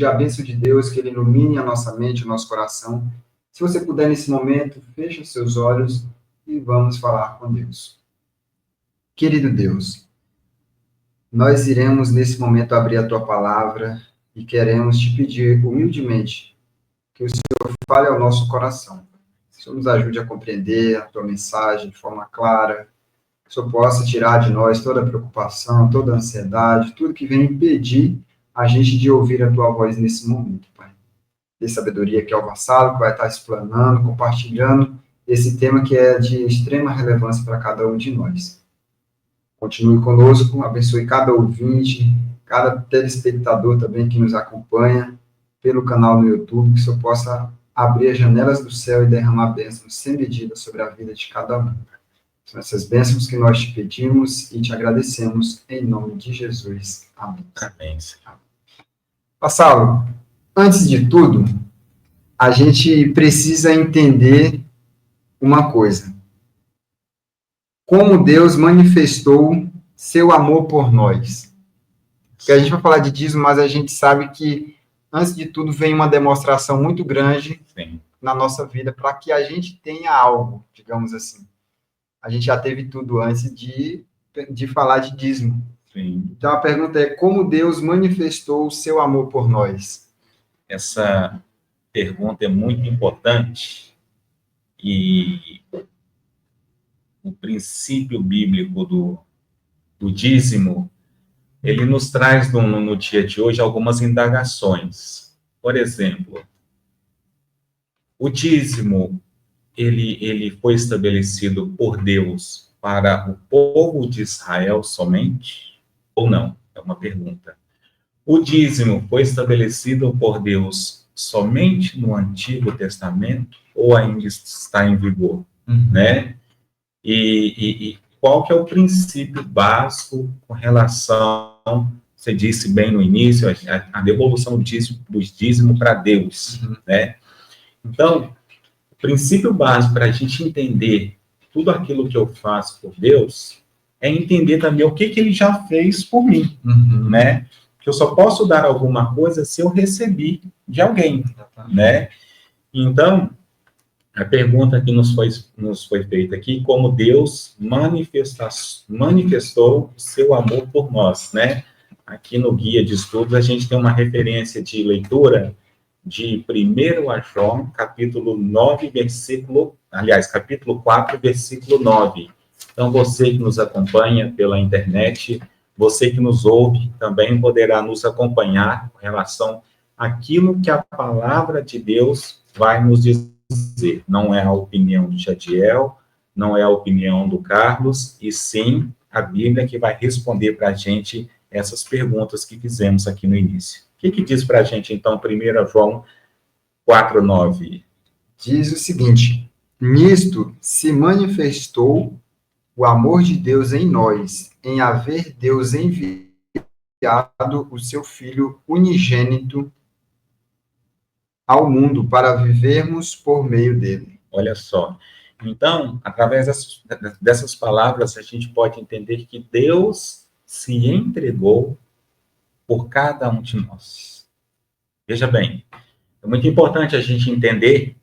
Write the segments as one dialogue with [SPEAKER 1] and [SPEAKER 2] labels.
[SPEAKER 1] a bênção de Deus, que Ele ilumine a nossa mente, o nosso coração. Se você puder, nesse momento, feche os seus olhos e vamos falar com Deus. Querido Deus, nós iremos, nesse momento, abrir a Tua palavra e queremos te pedir, humildemente, que o Senhor fale ao nosso coração. Que o Senhor nos ajude a compreender a Tua mensagem de forma clara, que o Senhor possa tirar de nós toda a preocupação, toda a ansiedade, tudo que vem impedir a gente de ouvir a Tua voz nesse momento, Pai. Dê sabedoria aqui ao vassalo, que vai estar explanando, compartilhando esse tema que é de extrema relevância para cada um de nós. Continue conosco, abençoe cada ouvinte, cada telespectador também que nos acompanha pelo canal no YouTube, que o Senhor possa abrir as janelas do céu e derramar bênçãos sem medida sobre a vida de cada um. São essas bênçãos que nós te pedimos e te agradecemos, em nome de Jesus. Amém.
[SPEAKER 2] Amém.
[SPEAKER 1] Vassalo, antes de tudo, a gente precisa entender uma coisa. Como Deus manifestou seu amor por nós. Porque a gente vai falar de dízimo, mas a gente sabe que, antes de tudo, vem uma demonstração muito grande na nossa vida para que a gente tenha algo, digamos assim. A gente já teve tudo antes de falar de dízimo.
[SPEAKER 2] Sim.
[SPEAKER 1] Então, a pergunta é, como Deus manifestou o seu amor por nós?
[SPEAKER 2] Essa pergunta é muito importante e o princípio bíblico do dízimo, ele nos traz no dia de hoje algumas indagações. Por exemplo, o dízimo, ele foi estabelecido por Deus para o povo de Israel somente ou não? É uma pergunta. O dízimo foi estabelecido por Deus somente no Antigo Testamento ou ainda está em vigor, né? E qual que é o princípio básico com relação, você disse bem no início, a devolução do dízimo para Deus, né? Então, o princípio básico para a gente entender tudo aquilo que eu faço por Deus é entender também o que Ele já fez por mim, né? Que eu só posso dar alguma coisa se eu recebi de alguém, né? Então, a pergunta que nos foi feita aqui, como Deus manifestou o seu amor por nós, né? Aqui no guia de estudos, a gente tem uma referência de leitura de 1 João, capítulo 4, versículo 9. Então, você que nos acompanha pela internet, você que nos ouve, também poderá nos acompanhar com relação àquilo que a palavra de Deus vai nos dizer. Não é a opinião do Jadiel, não é a opinião do Carlos, e sim a Bíblia que vai responder para a gente essas perguntas que fizemos aqui no início. O que diz para a gente, então, 1 João 4:9?
[SPEAKER 1] Diz o seguinte: nisto se manifestou o amor de Deus em nós, em haver Deus enviado o seu Filho unigênito ao mundo para vivermos por meio dele.
[SPEAKER 2] Olha só. Então, através dessas palavras, a gente pode entender que Deus se entregou por cada um de nós. Veja bem, é muito importante a gente entender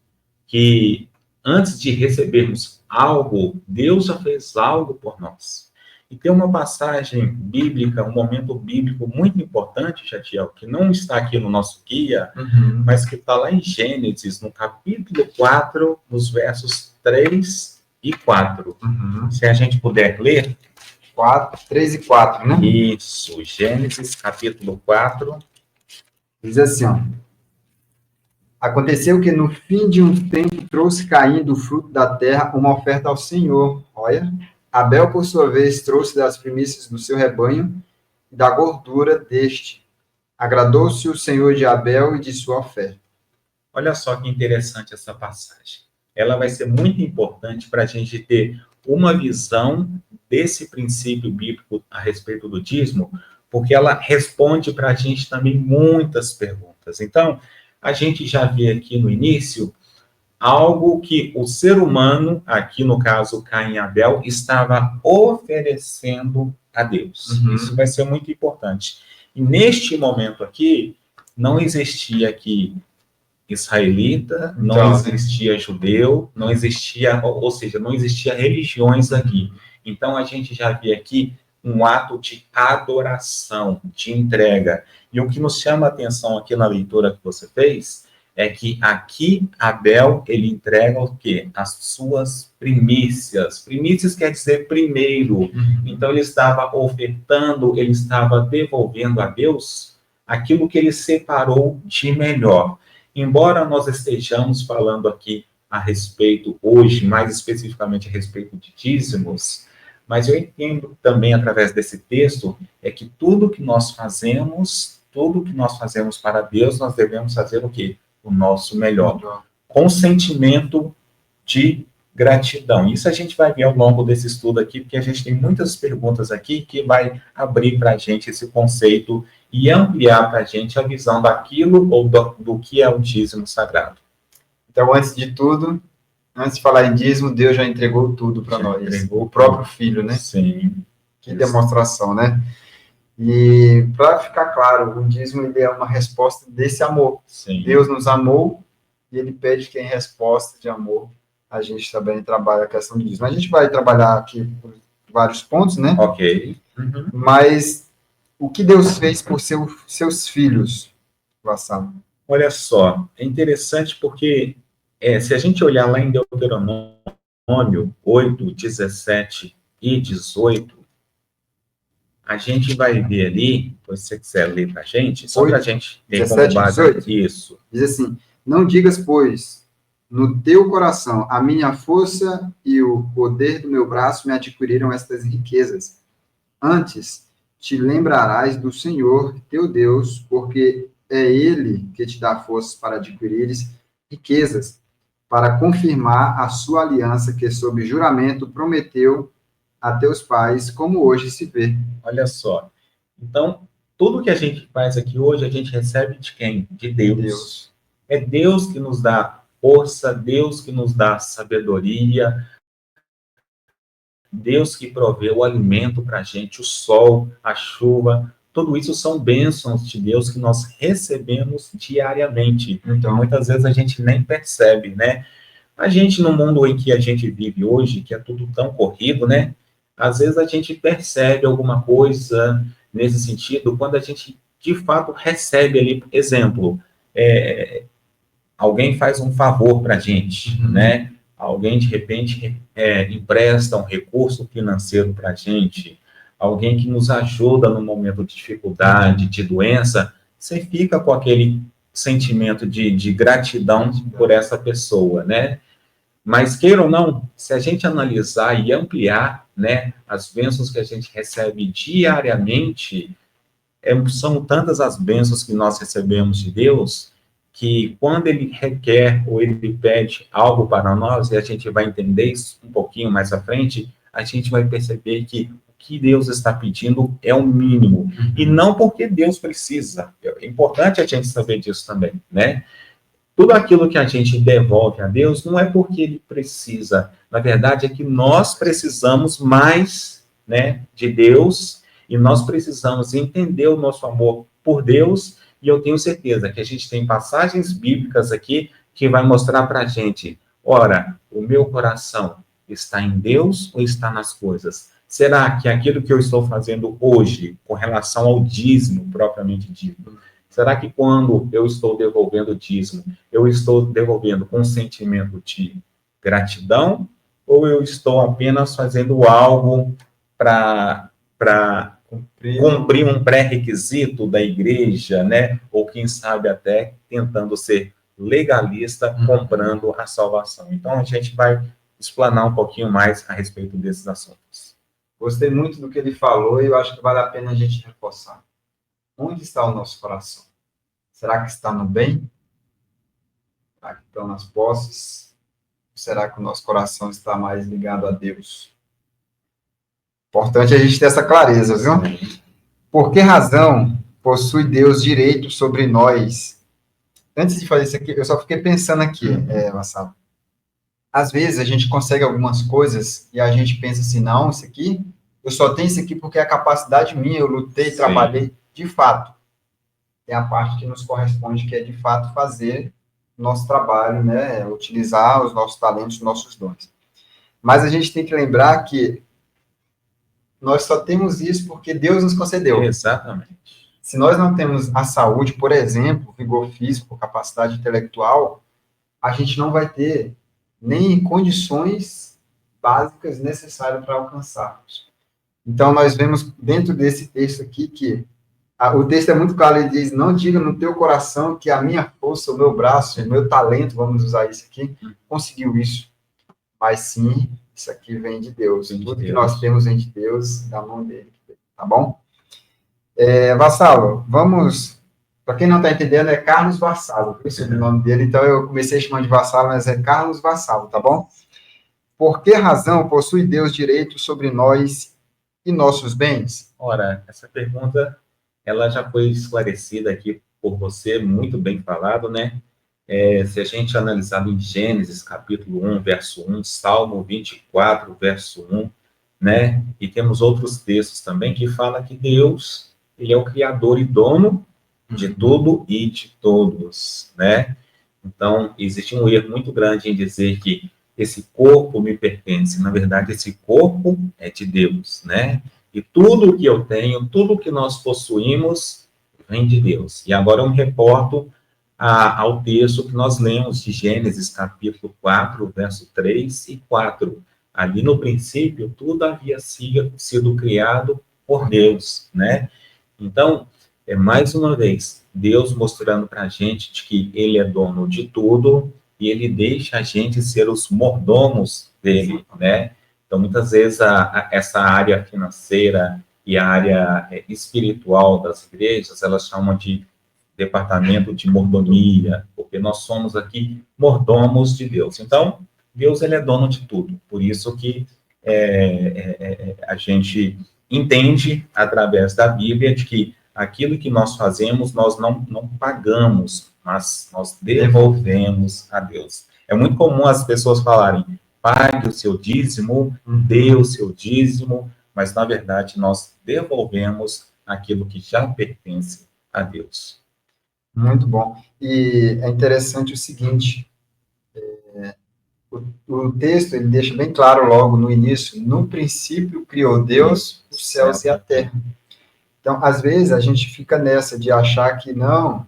[SPEAKER 2] que antes de recebermos algo, Deus já fez algo por nós. E tem uma passagem bíblica, um momento bíblico muito importante, Jadiel, que não está aqui no nosso guia, mas que está lá em Gênesis, no capítulo 4, nos versos 3 e 4. Se a gente puder ler.
[SPEAKER 1] 3 e 4, né?
[SPEAKER 2] Isso, Gênesis, capítulo 4.
[SPEAKER 1] Diz assim, ó. Aconteceu que no fim de um tempo trouxe Caim do fruto da terra uma oferta ao Senhor. Olha, Abel, por sua vez, trouxe das primícias do seu rebanho e da gordura deste. Agradou-se o Senhor de Abel e de sua oferta.
[SPEAKER 2] Olha só que interessante essa passagem. Ela vai ser muito importante para a gente ter uma visão desse princípio bíblico a respeito do dízimo, porque ela responde para a gente também muitas perguntas. Então, a gente já vê aqui no início algo que o ser humano, aqui no caso Caim e Abel, estava oferecendo a Deus. Isso vai ser muito importante. E neste momento aqui, não existia aqui israelita, não
[SPEAKER 1] Então,
[SPEAKER 2] existia judeu, não existia, ou seja, não existia religiões aqui. Então, a gente já vê aqui um ato de adoração, de entrega. E o que nos chama a atenção aqui na leitura que você fez é que aqui Abel, ele entrega o quê? As suas primícias. Primícias quer dizer primeiro. Então, ele estava ofertando, ele estava devolvendo a Deus aquilo que ele separou de melhor. Embora nós estejamos falando aqui a respeito, hoje, mais especificamente a respeito de dízimos, mas eu entendo também, através desse texto, é que tudo que nós fazemos para Deus, nós devemos fazer o quê? O nosso melhor. Com sentimento de gratidão. Isso a gente vai ver ao longo desse estudo aqui, porque a gente tem muitas perguntas aqui que vai abrir para a gente esse conceito e ampliar para a gente a visão daquilo ou do que é o dízimo sagrado.
[SPEAKER 1] Então, antes de tudo, antes de falar em dízimo, Deus já entregou tudo para nós.
[SPEAKER 2] Entregou
[SPEAKER 1] o próprio Filho, né?
[SPEAKER 2] Sim.
[SPEAKER 1] Que demonstração, né? E, para ficar claro, o dízimo ele é uma resposta desse amor.
[SPEAKER 2] Sim.
[SPEAKER 1] Deus nos amou e ele pede que, em resposta de amor, a gente também trabalha a questão do dízimo. A gente vai trabalhar aqui por vários pontos, né?
[SPEAKER 2] Ok.
[SPEAKER 1] Mas o que Deus fez por seus filhos, Vassalo?
[SPEAKER 2] Olha só, é interessante porque se a gente olhar lá em Deuteronômio 8, 17 e 18, a gente vai ver ali, se você quiser ler para a gente, só para a gente ter
[SPEAKER 1] 17,
[SPEAKER 2] como base
[SPEAKER 1] 18?
[SPEAKER 2] Isso.
[SPEAKER 1] Diz assim, não digas, pois, no teu coração, a minha força e o poder do meu braço me adquiriram estas riquezas. Antes, te lembrarás do Senhor, teu Deus, porque é Ele que te dá forças para adquirires riquezas, para confirmar a sua aliança que, sob juramento, prometeu a teus pais, como hoje se vê.
[SPEAKER 2] Olha só. Então, tudo que a gente faz aqui hoje, a gente recebe de quem? De Deus. É Deus que nos dá força, Deus que nos dá sabedoria, Deus que provê o alimento para a gente, o sol, a chuva, tudo isso são bênçãos de Deus que nós recebemos diariamente. Então, muitas vezes a gente nem percebe, né? A gente, no mundo em que a gente vive hoje, que é tudo tão corrido, né? Às vezes a gente percebe alguma coisa nesse sentido quando a gente, de fato, recebe ali, exemplo, alguém faz um favor para a gente, né? Alguém, de repente, empresta um recurso financeiro para a gente, alguém que nos ajuda no momento de dificuldade, de doença, você fica com aquele sentimento de gratidão por essa pessoa, né? Mas, queira ou não, se a gente analisar e ampliar, né, as bênçãos que a gente recebe diariamente, são tantas as bênçãos que nós recebemos de Deus, que quando Ele requer ou Ele pede algo para nós, e a gente vai entender isso um pouquinho mais à frente, a gente vai perceber que o que Deus está pedindo é o mínimo. E não porque Deus precisa. É importante a gente saber disso também, né? Tudo aquilo que a gente devolve a Deus não é porque Ele precisa. Na verdade, é que nós precisamos mais, né, de Deus, e nós precisamos entender o nosso amor por Deus, e eu tenho certeza que a gente tem passagens bíblicas aqui que vai mostrar para a gente, ora, o meu coração está em Deus ou está nas coisas? Será que aquilo que eu estou fazendo hoje, com relação ao dízimo propriamente dito, será que quando eu estou devolvendo o dízimo, eu estou devolvendo com um sentimento de gratidão, ou eu estou apenas fazendo algo para cumprir um pré-requisito da igreja, né? Ou quem sabe até tentando ser legalista, comprando a salvação. Então a gente vai explanar um pouquinho mais a respeito desses assuntos.
[SPEAKER 1] Gostei muito do que ele falou e eu acho que vale a pena a gente reforçar. Onde está o nosso coração? Será que está no bem? Será que estão nas posses? Ou será que o nosso coração está mais ligado a Deus? Importante a gente ter essa clareza, viu? Por que razão possui Deus direito sobre nós? Antes de fazer isso aqui, eu só fiquei pensando aqui, Vassalo. Às vezes a gente consegue algumas coisas e a gente pensa assim, não, isso aqui, eu só tenho isso aqui porque é a capacidade minha, eu lutei, trabalhei, de fato. é a parte que nos corresponde, que é de fato fazer nosso trabalho, né? Utilizar os nossos talentos, os nossos dons. Mas a gente tem que lembrar que nós só temos isso porque Deus nos concedeu.
[SPEAKER 2] Exatamente.
[SPEAKER 1] Se nós não temos a saúde, por exemplo, vigor físico, capacidade intelectual, a gente não vai ter nem condições básicas necessárias para alcançarmos. Então, nós vemos dentro desse texto aqui que o texto é muito claro, ele diz, não diga no teu coração que a minha força, o meu braço, o meu talento, vamos usar isso aqui, conseguiu isso. Mas sim, isso aqui vem de Deus. Tudo que nós temos vem de Deus, da mão dele. Tá bom? Vassalo, vamos... Para quem não está entendendo, é Carlos Vassalo, esse é o nome dele, então eu comecei chamando de Vassalo, mas é Carlos Vassalo, tá bom? Por que razão possui Deus direito sobre nós e nossos bens?
[SPEAKER 2] Ora, essa pergunta, ela já foi esclarecida aqui por você, muito bem falado, né? Se a gente analisar em Gênesis, capítulo 1, verso 1, Salmo 24, verso 1, né? E temos outros textos também que falam que Deus, ele é o criador e dono de tudo e de todos, né? Então, existe um erro muito grande em dizer que esse corpo me pertence. Na verdade, esse corpo é de Deus, né? E tudo que eu tenho, tudo que nós possuímos, vem de Deus. E agora eu me reporto ao texto que nós lemos de Gênesis, capítulo 4, verso 3 e 4. Ali no princípio, tudo havia sido criado por Deus, né? Então, mais uma vez, Deus mostrando para a gente de que Ele é dono de tudo e Ele deixa a gente ser os mordomos dele, né? Então, muitas vezes, essa área financeira e a área espiritual das igrejas, elas chamam de departamento de mordomia, porque nós somos aqui mordomos de Deus. Então, Deus, ele é dono de tudo. Por isso que a gente entende, através da Bíblia, de que aquilo que nós fazemos, nós não pagamos, mas nós devolvemos a Deus. É muito comum as pessoas falarem, pague o seu dízimo, dê o seu dízimo, mas, na verdade, nós devolvemos aquilo que já pertence a Deus.
[SPEAKER 1] Muito bom. E é interessante o seguinte, o texto, ele deixa bem claro logo no início, no princípio criou Deus os céus e a terra. Então, às vezes, a gente fica nessa de achar que, não,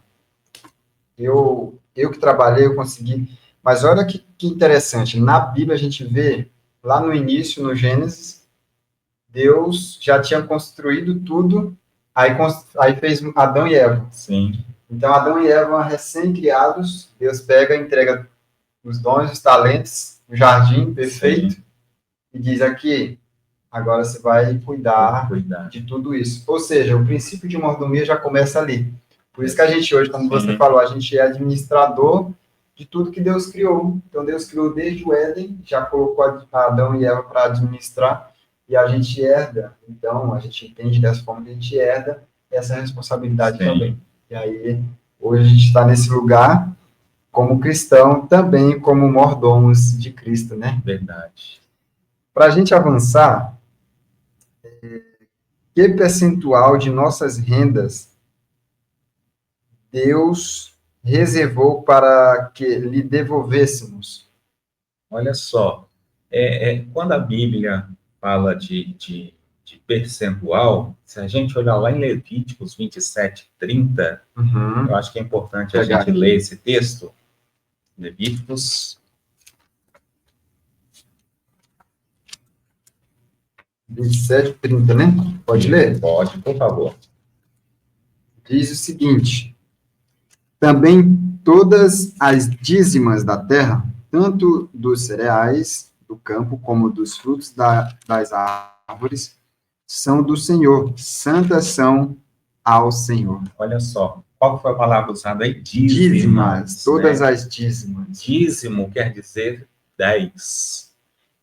[SPEAKER 1] eu que trabalhei, eu consegui. Mas olha que interessante, na Bíblia a gente vê, lá no início, no Gênesis, Deus já tinha construído tudo, aí fez Adão e Eva.
[SPEAKER 2] Sim.
[SPEAKER 1] Então, Adão e Eva, recém-criados, Deus pega e entrega os dons, os talentos, o jardim perfeito, sim, e diz aqui, agora você vai cuidar de tudo isso. Ou seja, o princípio de mordomia já começa ali. Por isso que a gente hoje, como você falou, a gente é administrador de tudo que Deus criou. Então, Deus criou desde o Éden, já colocou Adão e Eva para administrar, e a gente herda. Então, a gente entende dessa forma que a gente herda essa responsabilidade também. E aí, hoje a gente está nesse lugar, como cristão, também como mordomos de Cristo, né?
[SPEAKER 2] Verdade.
[SPEAKER 1] Para a gente avançar, que percentual de nossas rendas Deus reservou para que lhe devolvêssemos?
[SPEAKER 2] Olha só, quando a Bíblia fala de percentual, se a gente olhar lá em Levíticos 27, 30, eu acho que é importante a gente ler esse texto. Levíticos
[SPEAKER 1] 27, 30, né? Pode ler?
[SPEAKER 2] Pode, por favor.
[SPEAKER 1] Diz o seguinte: também todas as dízimas da terra, tanto dos cereais do campo como dos frutos das árvores, são do Senhor, santas são ao Senhor.
[SPEAKER 2] Olha só, qual foi a palavra usada aí?
[SPEAKER 1] Dízimas, todas as dízimas.
[SPEAKER 2] Dízimo quer dizer 10.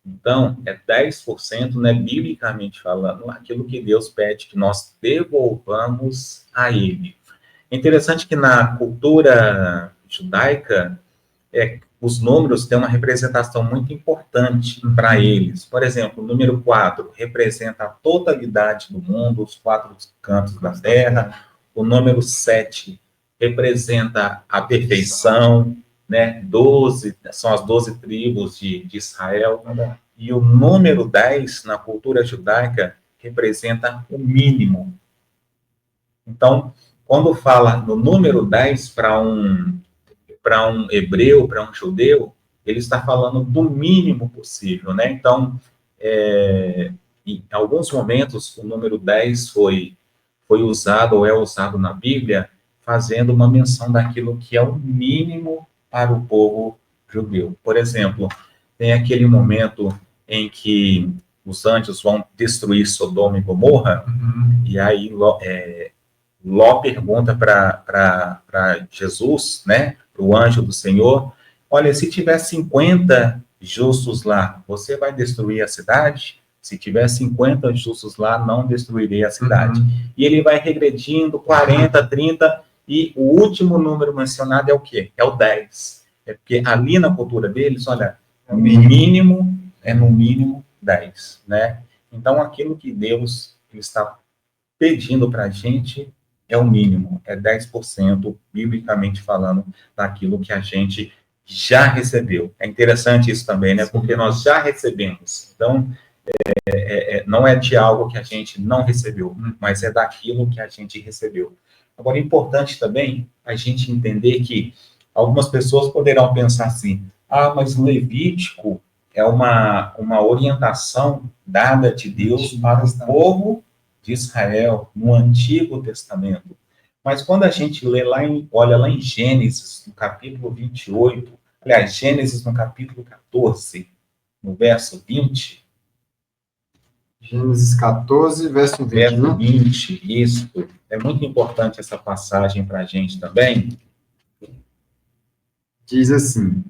[SPEAKER 2] Então, 10%, né, biblicamente falando, aquilo que Deus pede que nós devolvamos a Ele. É interessante que na cultura judaica, os números têm uma representação muito importante para eles. Por exemplo, o número 4 representa a totalidade do mundo, os 4 cantos da terra. O número 7 representa a perfeição, né? 12, são as 12 tribos de Israel. E o número 10, na cultura judaica, representa o mínimo. Então, quando fala no número 10 para um hebreu, para um judeu, ele está falando do mínimo possível, né? Então, em alguns momentos, o número 10 foi usado ou é usado na Bíblia, fazendo uma menção daquilo que é o mínimo para o povo judeu. Por exemplo, tem aquele momento em que os anjos vão destruir Sodoma e Gomorra, e aí Ló pergunta para Jesus, né, para o anjo do Senhor, olha, se tiver 50 justos lá, você vai destruir a cidade? Se tiver 50 justos lá, não destruirei a cidade. E ele vai regredindo, 40, 30, e o último número mencionado é o quê? É o 10. É porque ali na cultura deles, olha, no mínimo 10, né? Então, aquilo que Deus está pedindo para a gente é o mínimo, é 10%, biblicamente falando, daquilo que a gente já recebeu. É interessante isso também, né? Porque nós já recebemos. Então, não é de algo que a gente não recebeu, mas é daquilo que a gente recebeu. Agora, é importante também a gente entender que algumas pessoas poderão pensar assim, mas Levítico é uma orientação dada de Deus para o povo de Israel no Antigo Testamento. Mas quando a gente olha lá em Gênesis, no capítulo 28, aliás, Gênesis no capítulo 14, no verso 20,
[SPEAKER 1] Gênesis 14, verso 20,
[SPEAKER 2] verso
[SPEAKER 1] né?
[SPEAKER 2] 20, isso. É muito importante essa passagem para a gente também.
[SPEAKER 1] Diz assim: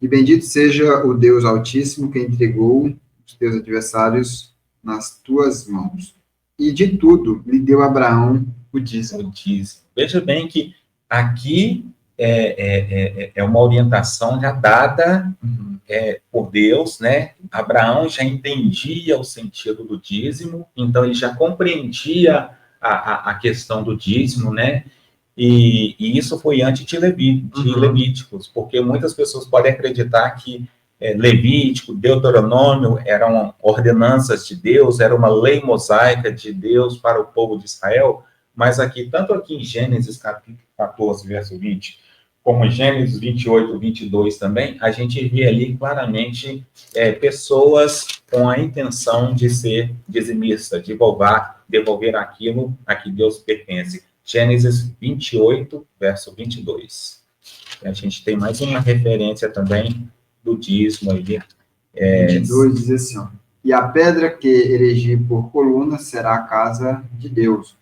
[SPEAKER 1] E bendito seja o Deus Altíssimo que entregou os teus adversários nas tuas mãos. E de tudo lhe deu Abraão o dízimo.
[SPEAKER 2] Veja bem que aqui é uma orientação já dada por Deus, né? Abraão já entendia o sentido do dízimo, então ele já compreendia a questão do dízimo, né? E isso foi antes de Levíticos, porque muitas pessoas podem acreditar que Levítico, Deuteronômio eram ordenanças de Deus, era uma lei mosaica de Deus para o povo de Israel, mas aqui, tanto aqui em Gênesis capítulo 14, verso 20, como em Gênesis 28, 22 também, a gente vê ali claramente pessoas com a intenção de ser dizimista, de devolver aquilo a que Deus pertence. Gênesis 28, verso 22. A gente tem mais uma referência também do dízimo aí.
[SPEAKER 1] 22 diz assim, ó, e a pedra que erigi por coluna será a casa de Deus.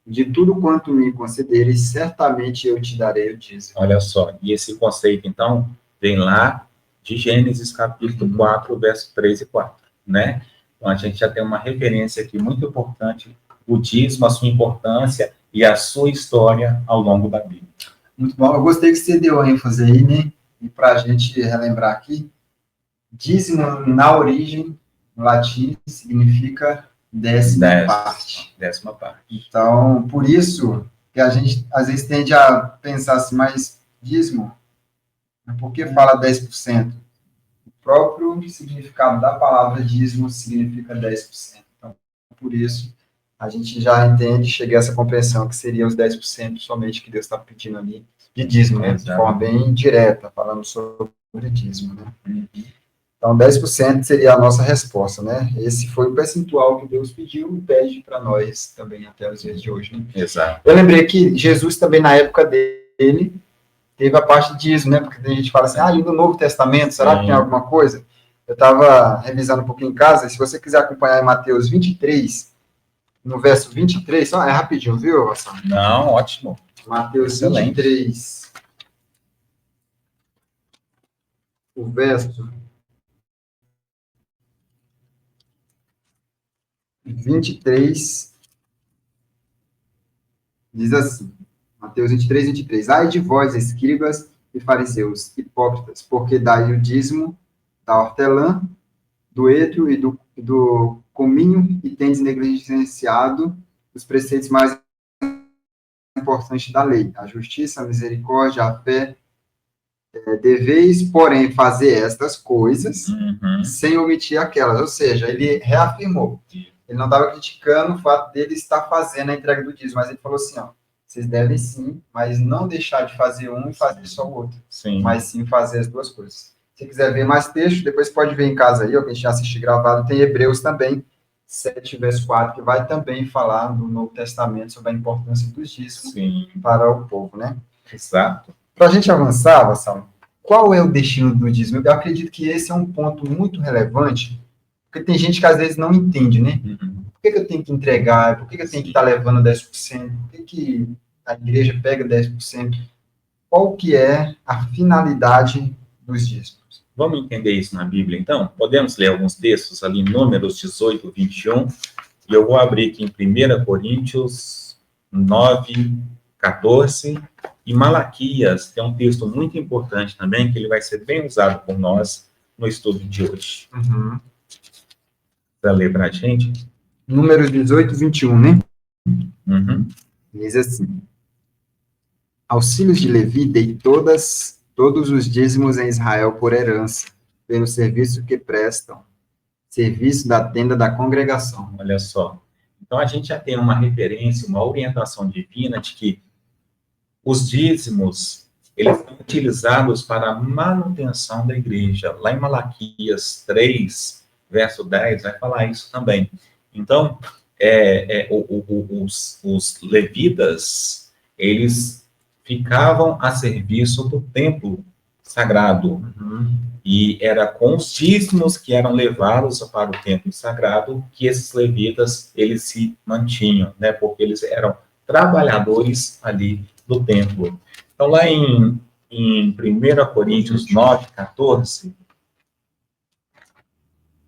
[SPEAKER 1] De tudo quanto me concederes, certamente eu te darei o dízimo.
[SPEAKER 2] Olha só, e esse conceito, então, vem lá de Gênesis capítulo 4, verso 3 e 4, né? Então, a gente já tem uma referência aqui muito importante, o dízimo, a sua importância e a sua história ao longo da Bíblia.
[SPEAKER 1] Muito bom, eu gostei que você deu ênfase aí, né? E para a gente relembrar aqui, dízimo, na origem, no latim, significa décima parte.
[SPEAKER 2] Décima parte.
[SPEAKER 1] Então, por isso que a gente, às vezes, tende a pensar assim, mas dízimo, por que fala 10%? O próprio significado da palavra dízimo significa 10%. Então, por isso, a gente já entende, chega a essa compreensão que seria os 10% somente que Deus está pedindo ali de dízimo, né? De forma bem direta, falando sobre dízimo, né? Então, 10% seria a nossa resposta, né? Esse foi o percentual que Deus pediu e pede para nós também até os dias de hoje, né?
[SPEAKER 2] Exato.
[SPEAKER 1] Eu lembrei que Jesus também, na época dele, teve a parte de dízimo, né? Porque a gente fala assim, e no Novo Testamento, será que tem alguma coisa? Eu estava revisando um pouquinho em casa, e se você quiser acompanhar em Mateus 23, no verso 23, só é rapidinho, viu, Vassan?
[SPEAKER 2] Não, ótimo.
[SPEAKER 1] Mateus 23, o verso 23, diz assim, Mateus 23, 23, ai de vós, escribas e fariseus, hipócritas, porque dai o dízimo da hortelã, do etro e do cominho, e tendes negligenciado os preceitos mais importante da lei: a justiça, a misericórdia, a fé. Deveis, porém, fazer estas coisas sem omitir aquelas. Ou seja, ele reafirmou. Ele não estava criticando o fato dele estar fazendo a entrega do dízimo, mas ele falou assim, ó, vocês devem sim, mas não deixar de fazer um e fazer só o outro.
[SPEAKER 2] Sim.
[SPEAKER 1] Mas sim fazer as duas coisas. Se quiser ver mais texto, depois pode ver em casa aí, ó, que a gente já assistiu gravado, tem Hebreus também, 7, verso 4, que vai também falar no Novo Testamento sobre a importância dos dízimos para o povo, né?
[SPEAKER 2] Exato.
[SPEAKER 1] Para a gente avançar, Vassal, qual é o destino do dízimo? Eu acredito que esse é um ponto muito relevante, porque tem gente que às vezes não entende, né? Por que eu tenho que entregar? Por que eu tenho que estar levando 10%? Por que a igreja pega 10%? Qual que é a finalidade dos dízimos?
[SPEAKER 2] Vamos entender isso na Bíblia, então? Podemos ler alguns textos ali, Números 18, 21, e eu vou abrir aqui em 1 Coríntios 9, 14, e Malaquias, que é um texto muito importante também, que ele vai ser bem usado por nós no estudo de hoje. Para ler para a gente?
[SPEAKER 1] Números 18, 21, né? Diz assim: aos filhos de Levi dei todos os dízimos em Israel por herança, pelo serviço que prestam, serviço da tenda da congregação.
[SPEAKER 2] Olha só. Então, a gente já tem uma referência, uma orientação divina de que os dízimos, eles são utilizados para a manutenção da igreja. Lá em Malaquias 3, verso 10, vai falar isso também. Então, os levitas, eles ficavam a serviço do templo sagrado. E era com os dízimos que eram levados para o templo sagrado que esses levitas, eles se mantinham, né? Porque eles eram trabalhadores ali do templo. Então, lá em 1 Coríntios 9, 14...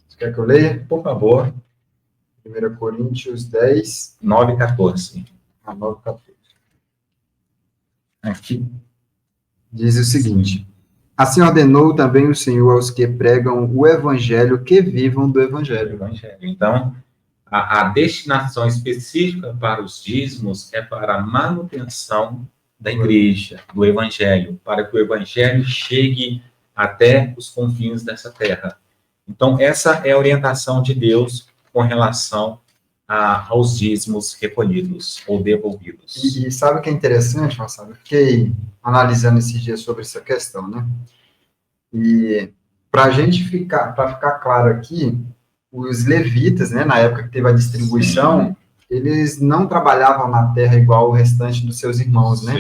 [SPEAKER 1] Você quer que eu leia?
[SPEAKER 2] Por favor.
[SPEAKER 1] 1 Coríntios 10...
[SPEAKER 2] 9, 14.
[SPEAKER 1] 9, 14.
[SPEAKER 2] Aqui.
[SPEAKER 1] Diz o seguinte: assim ordenou também o Senhor aos que pregam o evangelho que vivam do evangelho.
[SPEAKER 2] Então, a destinação específica para os dízimos é para a manutenção da igreja, do evangelho, para que o evangelho chegue até os confins dessa terra. Então, essa é a orientação de Deus com relação aos dízimos recolhidos ou devolvidos.
[SPEAKER 1] E sabe o que é interessante, Marcelo? Eu fiquei analisando esses dias sobre essa questão, né? E para ficar claro aqui, os levitas, né, na época que teve a distribuição, eles não trabalhavam na terra igual o restante dos seus irmãos, né?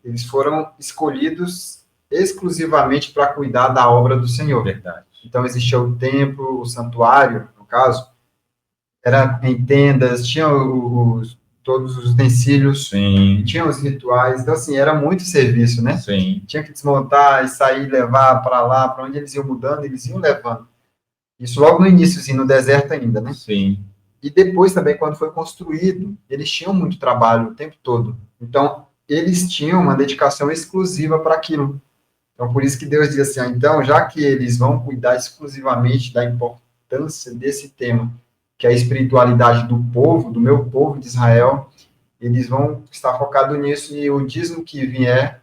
[SPEAKER 1] Eles foram escolhidos exclusivamente para cuidar da obra do Senhor.
[SPEAKER 2] Verdade.
[SPEAKER 1] Então, existia o templo, o santuário, no caso, era em tendas, tinha todos os utensílios, tinha os rituais, então, assim, era muito serviço, né? Tinha que desmontar e sair, levar para lá, para onde eles iam mudando, eles iam levando. Isso logo no início, assim, no deserto ainda, né? E depois também, quando foi construído, eles tinham muito trabalho o tempo todo. Então, eles tinham uma dedicação exclusiva para aquilo. Então, por isso que Deus diz assim, então, já que eles vão cuidar exclusivamente da importância desse tema, que é a espiritualidade do povo, do meu povo de Israel, eles vão estar focados nisso, e o dízimo que vier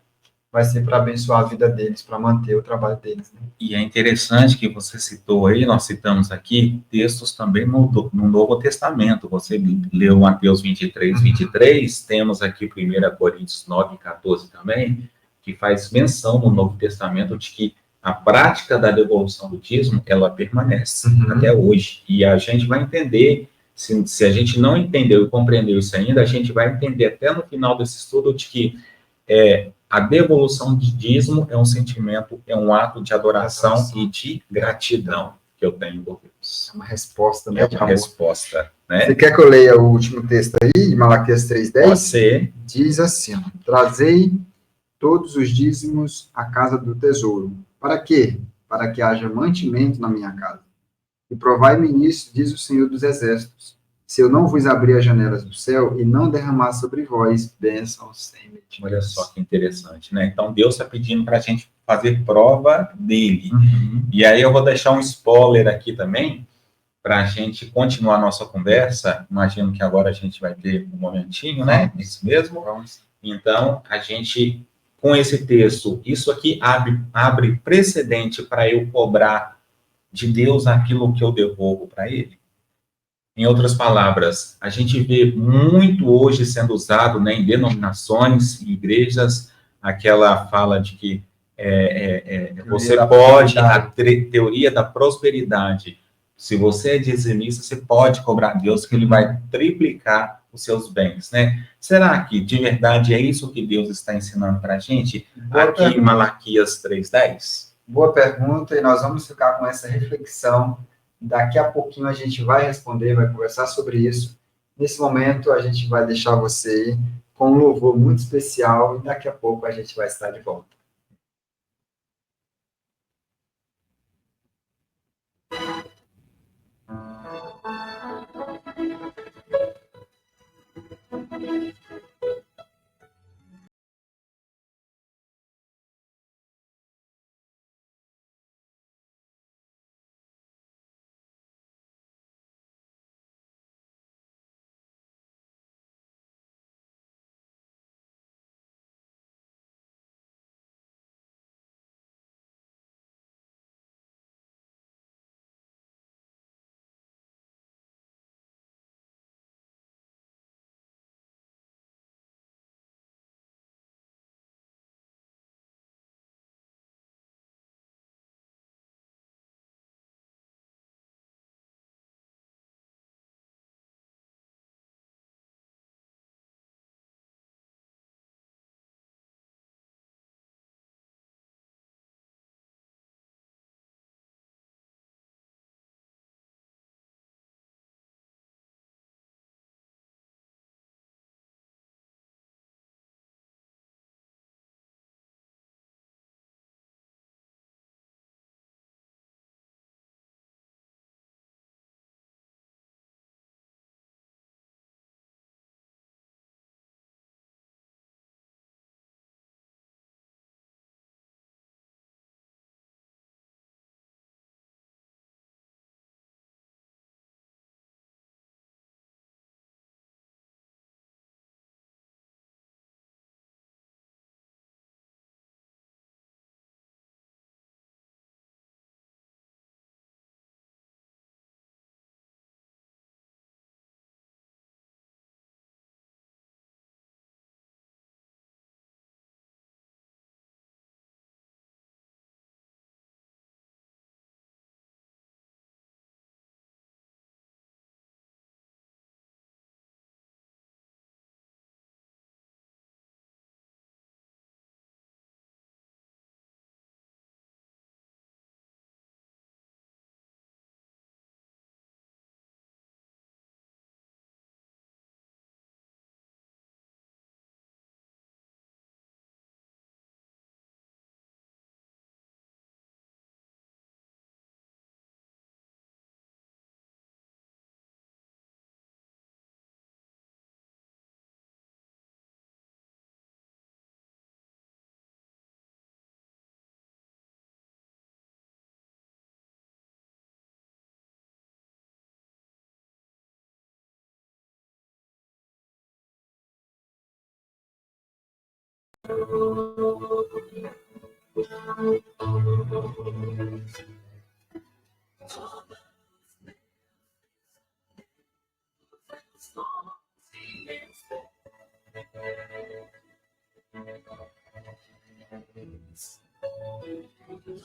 [SPEAKER 1] vai ser para abençoar a vida deles, para manter o trabalho deles. Né?
[SPEAKER 2] E é interessante que você citou aí, nós citamos aqui textos também no Novo Testamento. Você leu Mateus 23, 23, temos aqui 1 Coríntios 9, 14 também, que faz menção no Novo Testamento de que a prática da devolução do dízimo, ela permanece até hoje. E a gente vai entender, se a gente não entendeu e compreendeu isso ainda, a gente vai entender até no final desse estudo de que a devolução de dízimo é um sentimento, é um ato de adoração e de gratidão que eu tenho por Deus.
[SPEAKER 1] É uma resposta, né?
[SPEAKER 2] É uma resposta, né?
[SPEAKER 1] Você quer que eu leia o último texto aí, Malaquias 3:10?
[SPEAKER 2] Pode ser.
[SPEAKER 1] Diz assim, ó, trazei todos os dízimos à casa do tesouro. Para quê? Para que haja mantimento na minha casa. E provai-me nisso, diz o Senhor dos Exércitos, se eu não vos abrir as janelas do céu e não derramar sobre vós bênçãos sem medida.
[SPEAKER 2] Olha só que interessante, né? Então, Deus está pedindo para a gente fazer prova dele. E aí eu vou deixar um spoiler aqui também, para a gente continuar a nossa conversa. Imagino que agora a gente vai ter um momentinho, né? Isso mesmo. Então, a gente, com esse texto, isso aqui abre precedente para eu cobrar de Deus aquilo que eu devolvo para Ele. Em outras palavras, a gente vê muito hoje sendo usado, né, em denominações, em igrejas, aquela fala de que você pode, a teoria da prosperidade. Se você é dizimista, você pode cobrar a Deus que Ele vai triplicar os seus bens, né? Será que de verdade é isso que Deus está ensinando para a gente aqui em Malaquias 3:10?
[SPEAKER 1] Boa pergunta, e nós vamos ficar com essa reflexão. Daqui a pouquinho a gente vai responder, vai conversar sobre isso. Nesse momento, a gente vai deixar você com um louvor muito especial e daqui a pouco a gente vai estar de volta.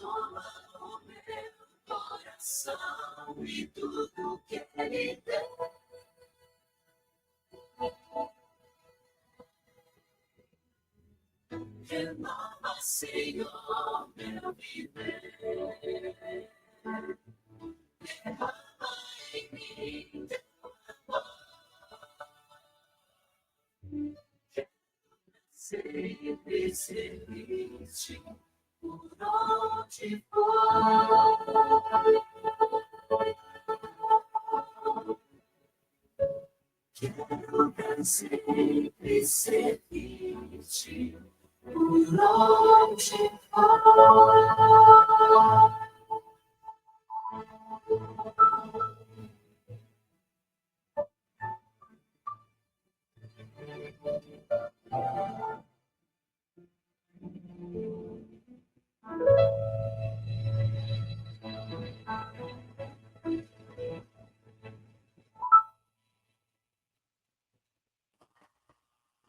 [SPEAKER 3] Toma o meu coração e tudo que ele tem. Renova, Senhor, meu viver. Derrama em mim teu amor. Sempre servir-te por onde for. Quero pra sempre servir-te por onde for.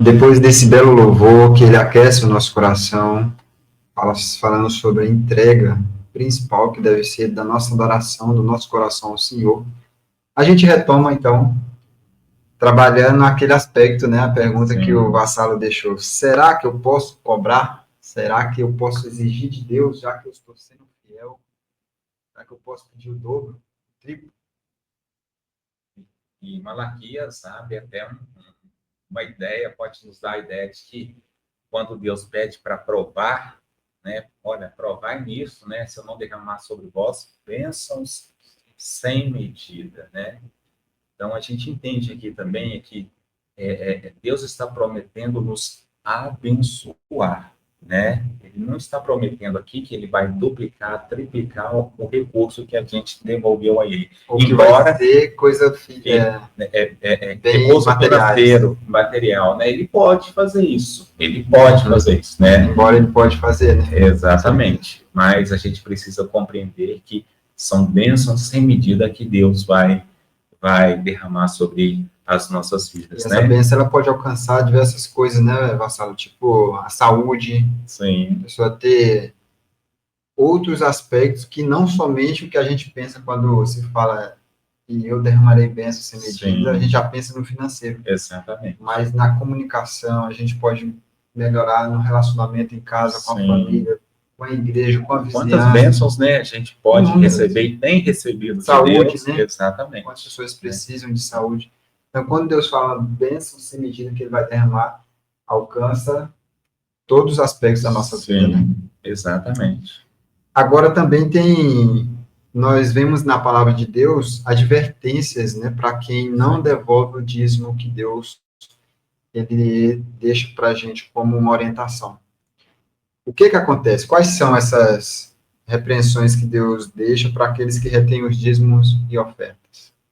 [SPEAKER 1] Depois desse belo louvor que ele aquece o nosso coração, falando sobre a entrega principal que deve ser da nossa adoração, do nosso coração ao Senhor, a gente retoma, então, trabalhando aquele aspecto, né? A pergunta
[SPEAKER 2] Sim.
[SPEAKER 1] que o Vassalo deixou. Será que eu posso cobrar? Será que eu posso exigir de Deus, já que eu estou sendo fiel? Será que eu posso pedir o dobro, o triplo?
[SPEAKER 2] E Malaquias abre até uma ideia, pode nos dar a ideia de que quando Deus pede para provar, né? Olha, provai nisso, né? Se eu não derramar sobre vós bênçãos sem medida, né? Então a gente entende aqui também que Deus está prometendo nos abençoar, né? Ele não está prometendo aqui que ele vai duplicar, triplicar o recurso que a gente devolveu a ele.
[SPEAKER 1] Ou que
[SPEAKER 2] Embora
[SPEAKER 1] vai ser coisa bem
[SPEAKER 2] recurso
[SPEAKER 1] materiais.
[SPEAKER 2] financeiro, material, né? Ele pode fazer isso. Ele pode fazer isso, né?
[SPEAKER 1] Embora ele pode fazer, né?
[SPEAKER 2] Exatamente. Mas a gente precisa compreender que são bênçãos sem medida que Deus vai derramar sobre as nossas vidas,
[SPEAKER 1] E essa
[SPEAKER 2] né?
[SPEAKER 1] bênção, ela pode alcançar diversas coisas, né, Vassalo? Tipo, a saúde, a
[SPEAKER 2] Sim,
[SPEAKER 1] pessoa ter outros aspectos que não somente o que a gente pensa quando se fala e eu derramarei bênçãos sem medida,
[SPEAKER 2] Sim.
[SPEAKER 1] a gente já pensa no financeiro.
[SPEAKER 2] exatamente.
[SPEAKER 1] Mas na comunicação, a gente pode melhorar no relacionamento em casa, com a
[SPEAKER 2] Sim.
[SPEAKER 1] família, com a igreja, com a vizinhança.
[SPEAKER 2] Quantas bênçãos, né, a gente pode
[SPEAKER 1] Inúmeras.
[SPEAKER 2] receber e tem recebido
[SPEAKER 1] Saúde,
[SPEAKER 2] de Deus?
[SPEAKER 1] né?
[SPEAKER 2] Exatamente.
[SPEAKER 1] Quantas pessoas precisam de saúde. Então, quando Deus fala bênçãos sem medida que ele vai derramar, alcança todos os aspectos da nossa vida, né?
[SPEAKER 2] Sim, exatamente.
[SPEAKER 1] Agora também nós vemos na palavra de Deus advertências, né, para quem não devolve o dízimo que Deus ele deixa para a gente como uma orientação. O que acontece? Quais são essas repreensões que Deus deixa para aqueles que retêm os dízimos e ofertas?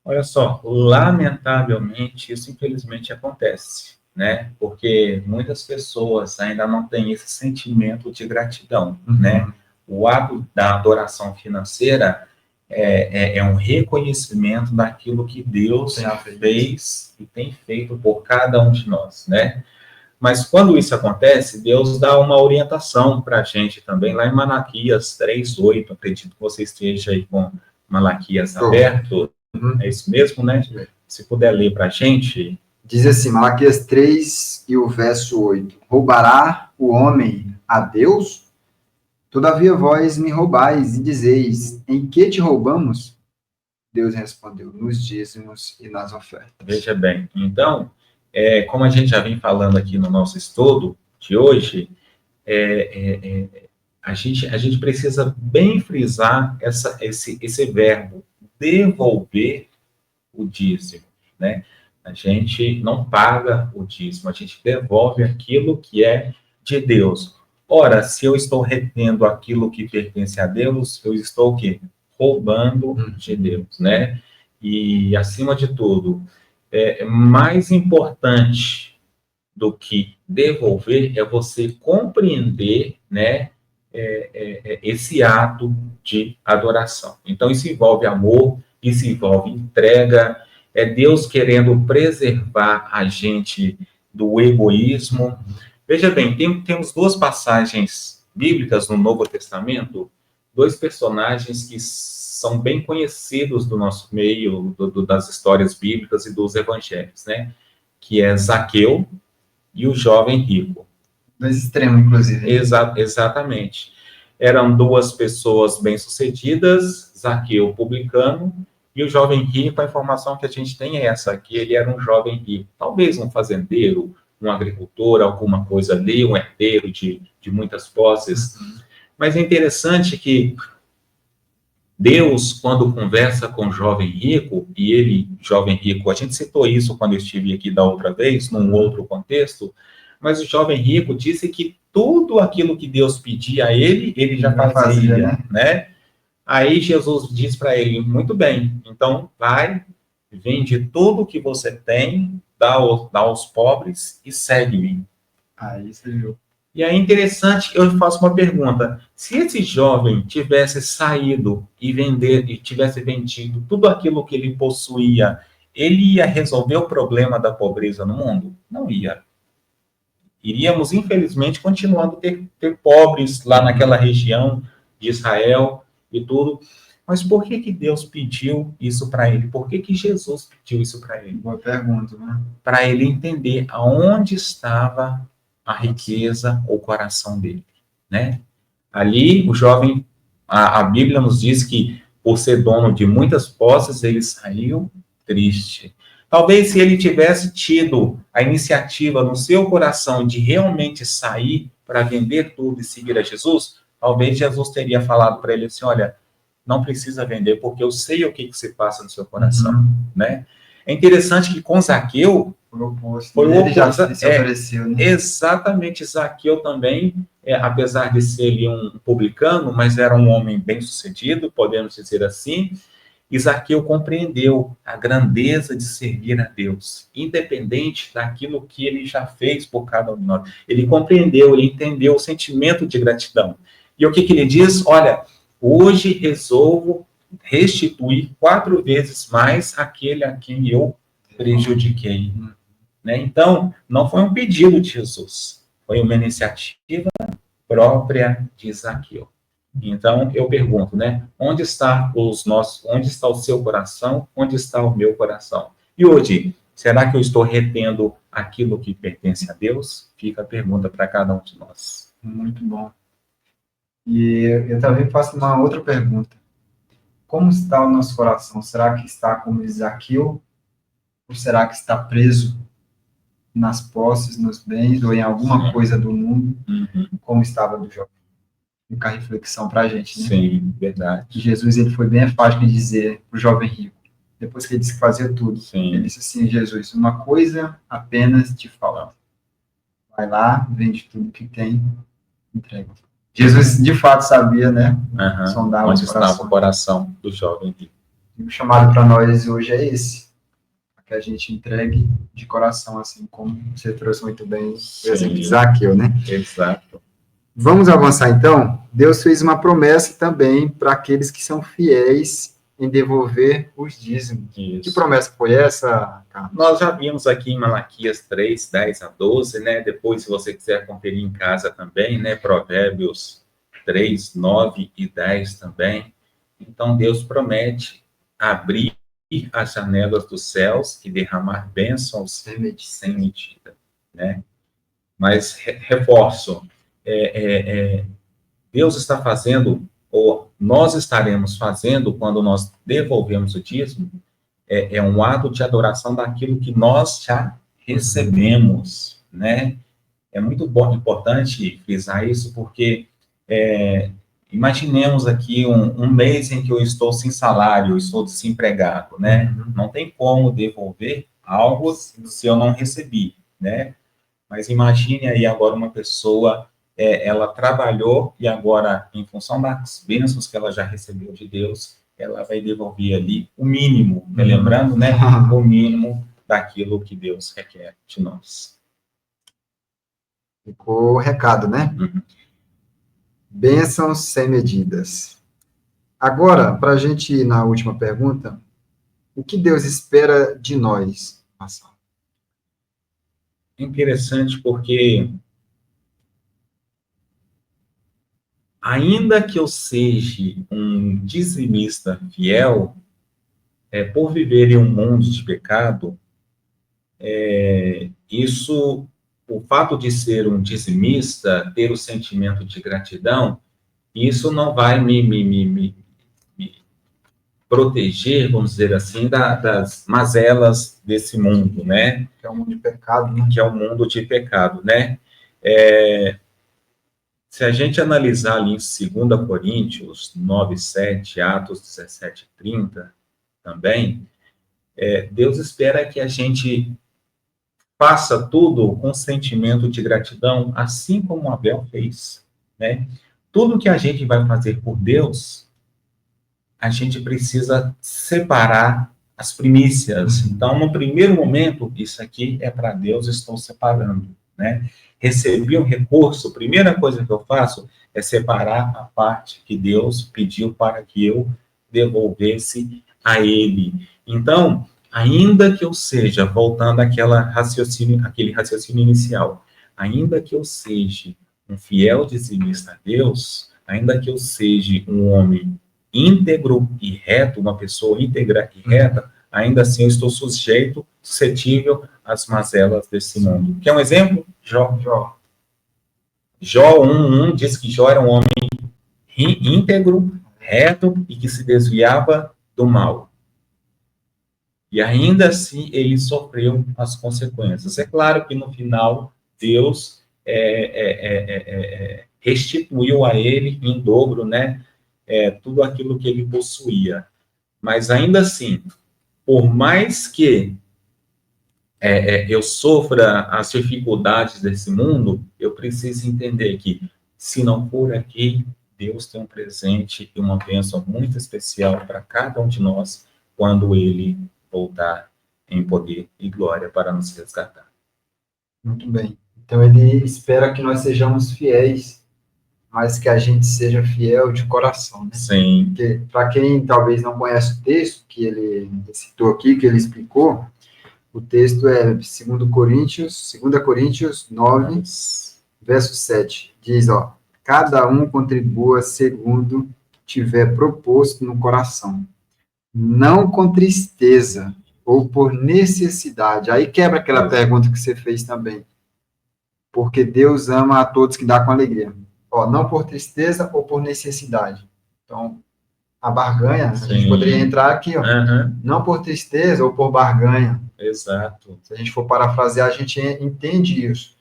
[SPEAKER 2] Olha só, lamentavelmente, isso infelizmente acontece, né? Porque muitas pessoas ainda não têm esse sentimento de gratidão, né? O ato da adoração financeira é um reconhecimento daquilo que Deus já fez e tem feito por cada um de nós, né? Mas quando isso acontece, Deus dá uma orientação para a gente também, lá em Malaquias 3:8, acredito que você esteja aí com Malaquias aberto, é isso mesmo, né? Se puder ler para a gente.
[SPEAKER 1] Diz assim, Malaquias 3 e o verso 8, roubará o homem a Deus? Todavia vós me roubais e dizeis, em que te roubamos? Deus respondeu, nos dízimos e nas ofertas.
[SPEAKER 2] Veja bem, então, como a gente já vem falando aqui no nosso estudo de hoje, a gente precisa bem frisar esse verbo, devolver o dízimo, né? A gente não paga o dízimo, a gente devolve aquilo que é de Deus. Ora, se eu estou retendo aquilo que pertence a Deus, eu estou o quê? Roubando de Deus, né? E, acima de tudo, mais importante do que devolver é você compreender, né, esse ato de adoração. Então, isso envolve amor, isso envolve entrega, é Deus querendo preservar a gente do egoísmo. Veja bem, temos duas passagens bíblicas no Novo Testamento, dois personagens que são bem conhecidos do nosso meio, das histórias bíblicas e dos evangelhos, né? Que é Zaqueu e o jovem rico.
[SPEAKER 1] Dois extremos, inclusive.
[SPEAKER 2] Exatamente. Eram duas pessoas bem-sucedidas, Zaqueu, publicano, e o jovem rico, a informação que a gente tem é essa, que ele era um jovem rico, talvez um fazendeiro, um agricultor, alguma coisa ali, um herdeiro de muitas posses. Mas é interessante que Deus, quando conversa com o jovem rico, e ele, jovem rico, a gente citou isso quando eu estive aqui da outra vez, num outro contexto, mas o jovem rico disse que tudo aquilo que Deus pedia a ele, ele já fazia, né? Aí Jesus diz para ele, muito bem, então vai, vende tudo que você tem, dá aos pobres e segue-me.
[SPEAKER 1] Aí você viu.
[SPEAKER 2] E é interessante que eu faço uma pergunta, se esse jovem tivesse saído e tivesse vendido tudo aquilo que ele possuía, ele ia resolver o problema da pobreza no mundo? Não ia. iríamos, infelizmente, continuando a ter pobres lá naquela região de Israel e tudo. Mas por que que Deus pediu isso para ele? Por que que Jesus pediu isso para ele?
[SPEAKER 1] Boa pergunta, né?
[SPEAKER 2] Para ele entender aonde estava a riqueza, o coração dele, né? Ali, o jovem, a Bíblia nos diz que, por ser dono de muitas posses, ele saiu triste. Talvez se ele tivesse tido a iniciativa no seu coração de realmente sair para vender tudo e seguir a Jesus, talvez Jesus teria falado para ele assim, olha, não precisa vender, porque eu sei o que se passa no seu coração, né? É interessante que com Zaqueu,
[SPEAKER 1] Foi o oposto.
[SPEAKER 2] Foi o
[SPEAKER 1] Ele já
[SPEAKER 2] oposto,
[SPEAKER 1] se ofereceu, né?
[SPEAKER 2] exatamente, Zaqueu também, apesar de ser ali um publicano, mas era um homem bem-sucedido, podemos dizer assim, e Zaqueu compreendeu a grandeza de servir a Deus, independente daquilo que ele já fez por cada um de nós. Ele compreendeu, ele entendeu o sentimento de gratidão. E o que ele diz? Olha, hoje resolvo restituir 4 vezes mais aquele a quem eu prejudiquei. Né? Então, não foi um pedido de Jesus, foi uma iniciativa própria de Zaqueu. Então, eu pergunto, né? Onde está o seu coração? Onde está o meu coração? E hoje, será que eu estou retendo aquilo que pertence a Deus? Fica a pergunta para cada um de nós.
[SPEAKER 1] Muito bom. E eu também faço uma outra pergunta. Como está o nosso coração? Será que está como Zaqueu? Ou será que está preso nas posses, nos bens, ou em alguma coisa do mundo, como estava do jovem? Fica a reflexão para a gente, né?
[SPEAKER 2] Sim, verdade.
[SPEAKER 1] E Jesus, ele foi bem enfático em dizer para o jovem rico, depois que ele disse que fazia tudo,
[SPEAKER 2] Sim.
[SPEAKER 1] ele disse assim, Jesus, uma coisa apenas te falo. Vai lá, vende tudo que tem, entrega. Jesus, de fato, sabia, né? Sondar
[SPEAKER 2] onde estava o coração do jovem rico.
[SPEAKER 1] E o chamado para nós hoje é esse, que a gente entregue de coração, assim como você trouxe muito bem o exemplo de Zaqueu, né?
[SPEAKER 2] Exato.
[SPEAKER 1] Vamos avançar, então? Deus fez uma promessa também para aqueles que são fiéis em devolver os dízimos.
[SPEAKER 2] Isso.
[SPEAKER 1] Que promessa foi essa, Carlos?
[SPEAKER 2] Nós já vimos aqui em Malaquias 3, 10 a 12, né? Depois, se você quiser conferir em casa também, né? Provérbios 3, 9 e 10 também. Então, Deus promete abrir as janelas dos céus e derramar bênçãos sem medida, né? Mas, reforço, Deus está fazendo, ou nós estaremos fazendo, quando nós devolvemos o dízimo, é um ato de adoração daquilo que nós já recebemos, né? É muito importante frisar isso, porque imaginemos aqui um mês em que eu estou sem salário, eu estou desempregado, né? Não tem como devolver algo se eu não recebi, né? Mas imagine aí agora uma pessoa, ela trabalhou e agora, em função das bênçãos que ela já recebeu de Deus, ela vai devolver ali o mínimo, lembrando, né? O mínimo daquilo que Deus requer de nós.
[SPEAKER 1] Ficou o recado, né? Bênçãos sem medidas. Agora, para a gente ir na última pergunta, o que Deus espera de nós?
[SPEAKER 2] Interessante porque, ainda que eu seja um dizimista fiel, por viver em um mundo de pecado, o fato de ser um dizimista, ter o sentimento de gratidão, isso não vai me proteger, vamos dizer assim, das mazelas desse mundo, né?
[SPEAKER 1] Que é um mundo de pecado, né?
[SPEAKER 2] Que é um mundo de pecado, né? Se a gente analisar ali em 2 Coríntios 9, 7, Atos 17, 30, também, Deus espera que a gente faça tudo com sentimento de gratidão, assim como Abel fez, né? Tudo que a gente vai fazer por Deus, a gente precisa separar as primícias. Então, no primeiro momento, isso aqui é para Deus, estou separando, né? Recebi um recurso, a primeira coisa que eu faço é separar a parte que Deus pediu para que eu devolvesse a Ele. Então, ainda que eu seja, voltando àquele raciocínio inicial, ainda que eu seja um fiel dizimista a Deus, ainda que eu seja um homem íntegro e reto, uma pessoa íntegra e reta, ainda assim eu estou sujeito, suscetível às mazelas desse mundo. Quer um exemplo? Jó. Jó 1:1 diz que Jó era um homem íntegro, reto e que se desviava do mal. E ainda assim ele sofreu as consequências. É claro que no final Deus restituiu a ele em dobro, né, tudo aquilo que ele possuía. Mas ainda assim, por mais que eu sofra as dificuldades desse mundo, eu preciso entender que, se não for aqui, Deus tem um presente e uma bênção muito especial para cada um de nós quando Ele voltar em poder e glória para nos resgatar.
[SPEAKER 1] Muito bem. Então, ele espera que nós sejamos fiéis, mas que a gente seja fiel de coração, né?
[SPEAKER 2] Sim.
[SPEAKER 1] Porque, para quem talvez não conhece o texto que ele citou aqui, que ele explicou, o texto é 2 Coríntios 9, verso 7. Diz, cada um contribua segundo tiver proposto no coração, não com tristeza ou por necessidade. Aí quebra aquela pergunta que você fez também. Porque Deus ama a todos que dá com alegria. Não por tristeza ou por necessidade. Então, a barganha, a gente poderia entrar aqui, não por tristeza ou por barganha.
[SPEAKER 2] Exato.
[SPEAKER 1] Se a gente for parafrasear, a gente entende isso.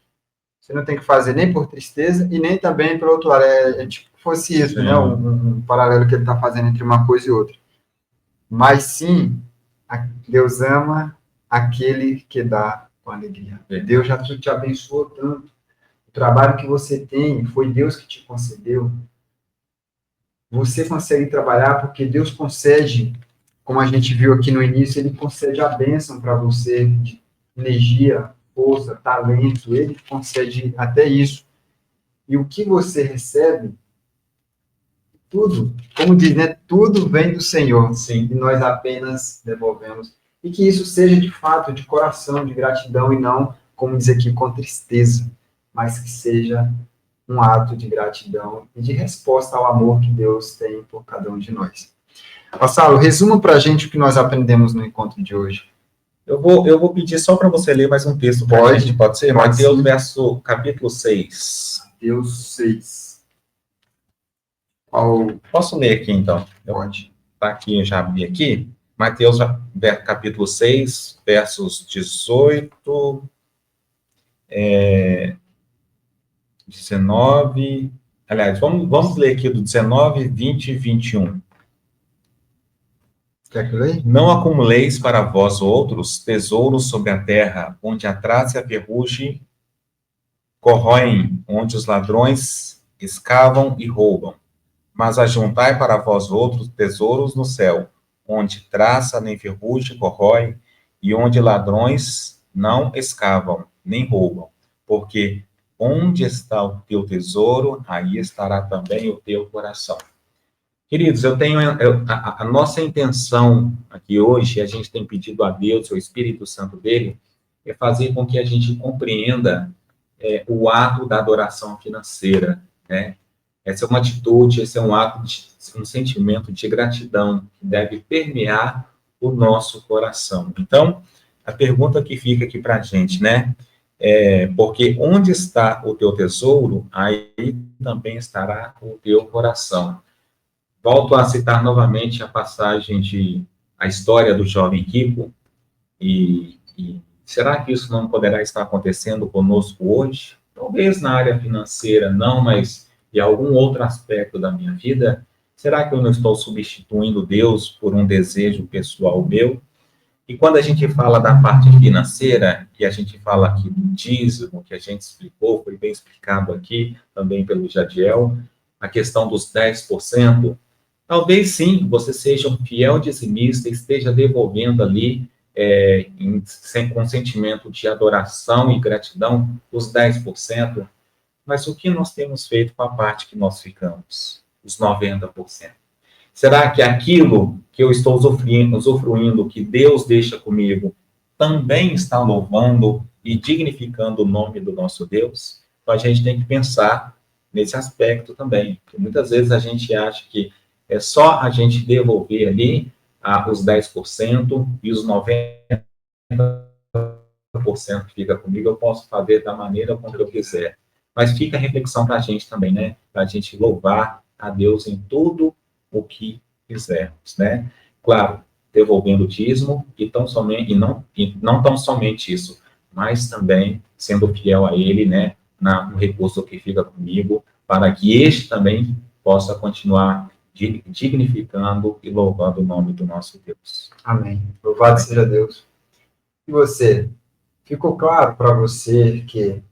[SPEAKER 1] Você não tem que fazer nem por tristeza e nem também pelo outro lado. É tipo que fosse isso, né? Um paralelo que ele está fazendo entre uma coisa e outra. Mas sim, Deus ama aquele que dá com alegria. Deus já te abençoou tanto. O trabalho que você tem foi Deus que te concedeu. Você consegue trabalhar porque Deus concede, como a gente viu aqui no início, Ele concede a bênção para você, de energia, força, talento, Ele concede até isso. E o que você recebe, tudo, como diz, né? Tudo vem do Senhor.
[SPEAKER 2] Sim.
[SPEAKER 1] E nós apenas devolvemos. E que isso seja de fato de coração, de gratidão, e não, como diz aqui, com tristeza, mas que seja um ato de gratidão e de resposta ao amor que Deus tem por cada um de nós. Saulo, resuma para a gente o que nós aprendemos no encontro de hoje.
[SPEAKER 2] Eu vou pedir só para você ler mais um texto para a gente, pode ser? Mateus, capítulo 6.
[SPEAKER 1] Mateus 6.
[SPEAKER 2] Posso ler aqui, então?
[SPEAKER 1] Pode.
[SPEAKER 2] Está aqui, eu já abri aqui. Mateus, capítulo 6, versos 18... 19, aliás, vamos ler aqui do 19, 20 e 21.
[SPEAKER 1] Quer que eu leia?
[SPEAKER 2] Não acumuleis para vós outros tesouros sobre a terra, onde a traça e a ferrugem corroem, onde os ladrões escavam e roubam. Mas ajuntai para vós outros tesouros no céu, onde traça nem ferrugem corrói, e onde ladrões não escavam, nem roubam. Porque onde está o teu tesouro, aí estará também o teu coração. Queridos, a nossa intenção aqui hoje, a gente tem pedido a Deus, o Espírito Santo dele, é fazer com que a gente compreenda o ato da adoração financeira, né? Essa é uma atitude, esse é um ato, um sentimento de gratidão que deve permear o nosso coração. Então, a pergunta que fica aqui para a gente, né? Porque onde está o teu tesouro, aí também estará o teu coração. Volto a citar novamente a passagem a história do jovem rico, e será que isso não poderá estar acontecendo conosco hoje? Talvez na área financeira não, mas em algum outro aspecto da minha vida. Será que eu não estou substituindo Deus por um desejo pessoal meu? E quando a gente fala da parte financeira, e a gente fala aqui do dízimo, que a gente explicou, foi bem explicado aqui, também pelo Jadiel, a questão dos 10%, talvez sim, você seja um fiel dizimista e esteja devolvendo ali, com sentimento de adoração e gratidão, os 10%, mas o que nós temos feito com a parte que nós ficamos? Os 90%. Será que aquilo que eu estou usufruindo, que Deus deixa comigo, também está louvando e dignificando o nome do nosso Deus, então a gente tem que pensar nesse aspecto também. Porque muitas vezes a gente acha que é só a gente devolver ali os 10% e os 90% que fica comigo, eu posso fazer da maneira como eu quiser. Mas fica a reflexão para a gente também, né? Para a gente louvar a Deus em tudo o que fizermos, né? Claro, devolvendo o dízimo e não tão somente isso, mas também sendo fiel a Ele, né? No recurso que fica comigo, para que este também possa continuar dignificando e louvando o nome do nosso Deus.
[SPEAKER 1] Amém. Louvado seja Deus. E você? Ficou claro para você que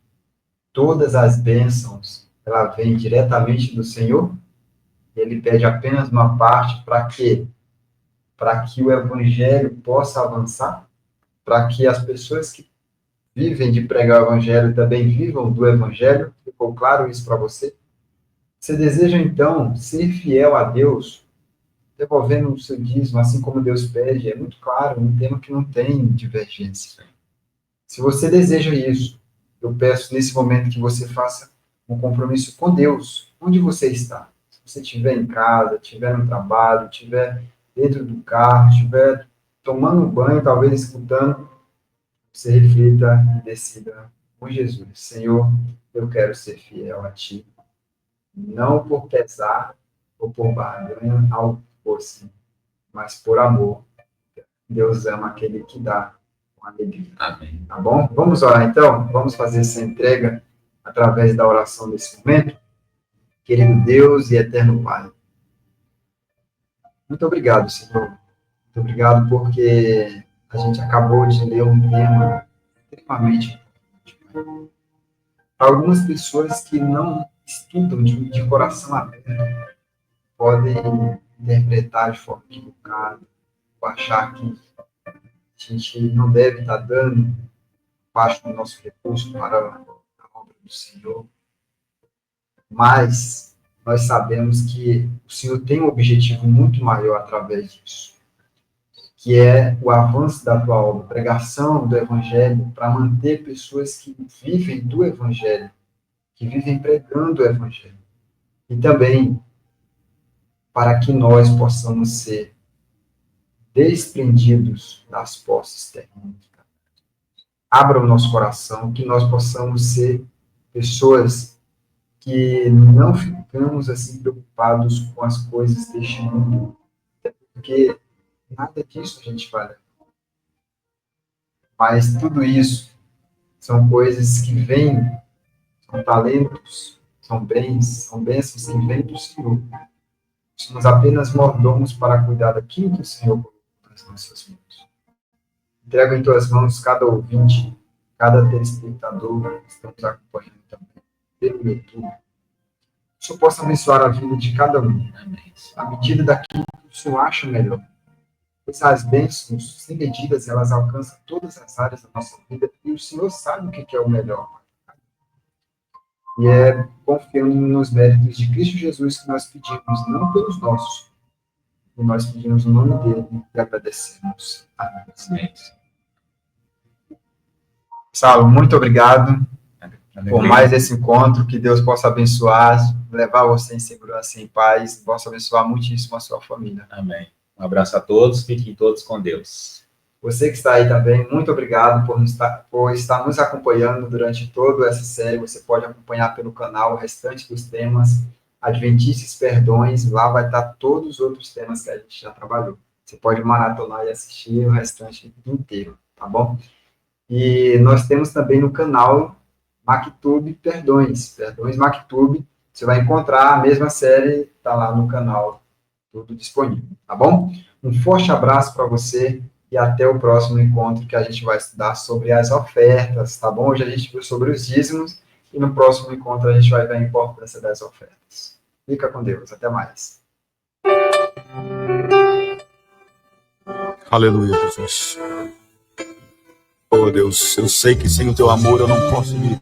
[SPEAKER 1] todas as bênçãos, ela vem diretamente do Senhor? Ele pede apenas uma parte para quê? Para que o evangelho possa avançar? Para que as pessoas que vivem de pregar o evangelho também vivam do evangelho? Ficou claro isso para você? Você deseja, então, ser fiel a Deus, devolvendo o seu dízimo, assim como Deus pede? É muito claro, um tema que não tem divergência. Se você deseja isso, eu peço nesse momento que você faça um compromisso com Deus, onde você está. Se você estiver em casa, estiver no trabalho, estiver dentro do carro, estiver tomando um banho, talvez escutando, você reflita e decida com Jesus: Senhor, eu quero ser fiel a Ti, não por pesar ou por barganha, algo que fosse, mas por amor. Deus ama aquele que dá com alegria.
[SPEAKER 2] Amém.
[SPEAKER 1] Tá bom? Vamos orar então? Vamos fazer essa entrega através da oração nesse momento? Querido Deus e eterno Pai, muito obrigado, Senhor. Muito obrigado porque a gente acabou de ler um tema extremamente importante. Para algumas pessoas que não estudam de coração aberto, podem interpretar de forma equivocada, ou achar que a gente não deve estar dando parte do nosso recurso para a obra do Senhor. Mas nós sabemos que o Senhor tem um objetivo muito maior através disso, que é o avanço da tua obra, pregação do Evangelho, para manter pessoas que vivem do Evangelho, que vivem pregando o Evangelho. E também para que nós possamos ser desprendidos das posses terrenas. Abra o nosso coração, que nós possamos ser pessoas que não ficamos assim preocupados com as coisas deste mundo, porque nada disso a gente vai levar. Mas tudo isso são coisas que vêm, são talentos, são bens, são bênçãos que vêm do Senhor. Somos apenas mordomos para cuidar daquilo que o Senhor colocou nas nossas mãos. Entrego em tuas mãos cada ouvinte, cada telespectador que estamos acompanhando também pelo YouTube. Que o Senhor possa abençoar a vida de cada um, à medida daquilo que o Senhor acha melhor. Pois as bênçãos, sem medidas, elas alcançam todas as áreas da nossa vida e o Senhor sabe o que é o melhor. E é confiando nos méritos de Cristo Jesus que nós pedimos, não pelos nossos. E nós pedimos o nome dele e agradecemos. Amém. Saulo, muito obrigado por mais esse encontro. Que Deus possa abençoar, levar você em segurança e em paz. Possa abençoar muitíssimo a sua família.
[SPEAKER 2] Amém. Um abraço a todos, fiquem todos com Deus.
[SPEAKER 1] Você que está aí também, muito obrigado por estar nos acompanhando durante toda essa série. Você pode acompanhar pelo canal o restante dos temas, Adventistas Perdões, lá vai estar todos os outros temas que a gente já trabalhou. Você pode maratonar e assistir o restante inteiro, tá bom? E nós temos também no canal MacTube Perdões MacTube, você vai encontrar a mesma série, está lá no canal, tudo disponível, tá bom? Um forte abraço para você e até o próximo encontro que a gente vai estudar sobre as ofertas, tá bom? Hoje a gente viu sobre os dízimos e no próximo encontro a gente vai ver a importância das ofertas. Fica com Deus, até mais.
[SPEAKER 4] Aleluia, Jesus. Oh, Deus, eu sei que sem o teu amor eu não posso me